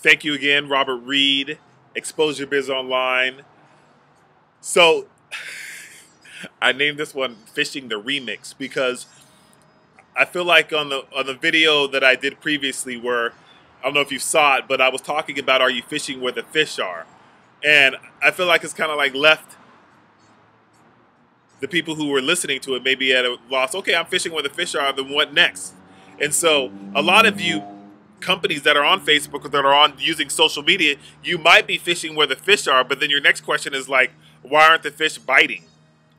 Thank you again, Robert Reed, Exposure Biz Online. So I named this one "Fishing the Remix" because I feel like on the video that I did previously, where I don't know if you saw it, but I was talking about, are you fishing where the fish are? And I feel like it's kind of like left the people who were listening to it maybe at a loss. Okay, I'm fishing where the fish are, then what next? And so a lot of you companies that are on Facebook or that are on using social media, you might be fishing where the fish are, but then your next question is like, why aren't the fish biting?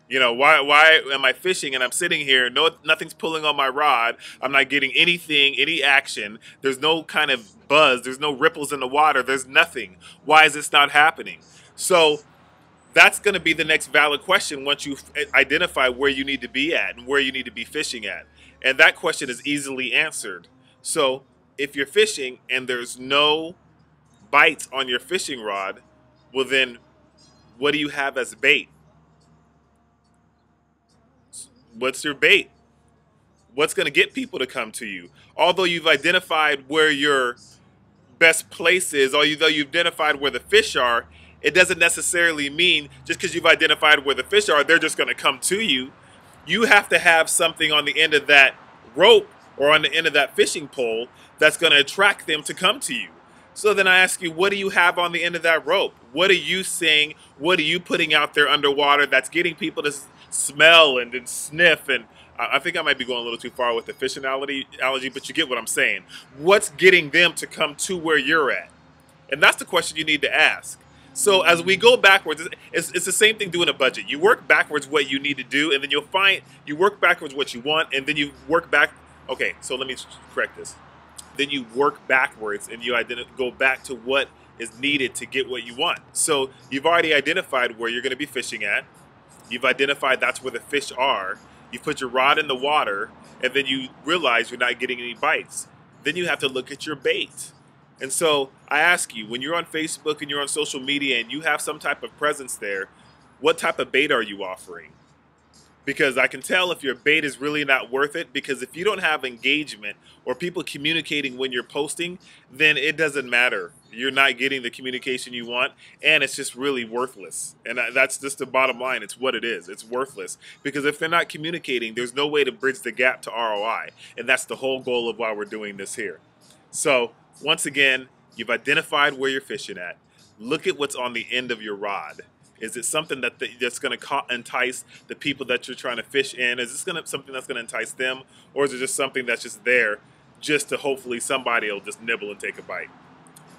You know, why am I fishing and I'm sitting here, nothing's pulling on my rod, I'm not getting anything, any action, there's no kind of buzz, there's no ripples in the water, there's nothing. Why is this not happening? So that's going to be the next valid question once you identify where you need to be at and where you need to be fishing at. And that question is easily answered. So if you're fishing and there's no bites on your fishing rod, well then what do you have as bait? What's your bait? What's going to get people to come to you? Although you've identified where your best place is, although you've identified where the fish are, it doesn't necessarily mean just because you've identified where the fish are, they're just going to come to you. You have to have something on the end of that rope or on the end of that fishing pole that's going to attract them to come to you. So then I ask you, what do you have on the end of that rope? What are you saying? What are you putting out there underwater that's getting people to smell and then sniff? And I think I might be going a little too far with the fish analogy, but you get what I'm saying. What's getting them to come to where you're at? And that's the question you need to ask. So as we go backwards, it's the same thing doing a budget. You work backwards what you need to do, and then you'll find you work backwards what you want, and then you work back. Okay, so let me correct this. Then you work backwards, and you go back to what is needed to get what you want. So you've already identified where you're going to be fishing at. You've identified that's where the fish are. You put your rod in the water, and then you realize you're not getting any bites. Then you have to look at your bait. And so I ask you, when you're on Facebook and you're on social media and you have some type of presence there, what type of bait are you offering? Because I can tell if your bait is really not worth it, because if you don't have engagement or people communicating when you're posting, then it doesn't matter. You're not getting the communication you want, and it's just really worthless. And that's just the bottom line. It's what it is. It's worthless. Because if they're not communicating, there's no way to bridge the gap to ROI. And that's the whole goal of why we're doing this here. So once again, you've identified where you're fishing at. Look at what's on the end of your rod. Is it something that's going to entice the people that you're trying to fish in? Is this something that's going to entice them? Or is it just something that's just there just to hopefully somebody will just nibble and take a bite?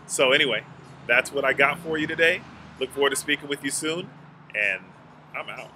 So anyway, that's what I got for you today. Look forward to speaking with you soon, and I'm out.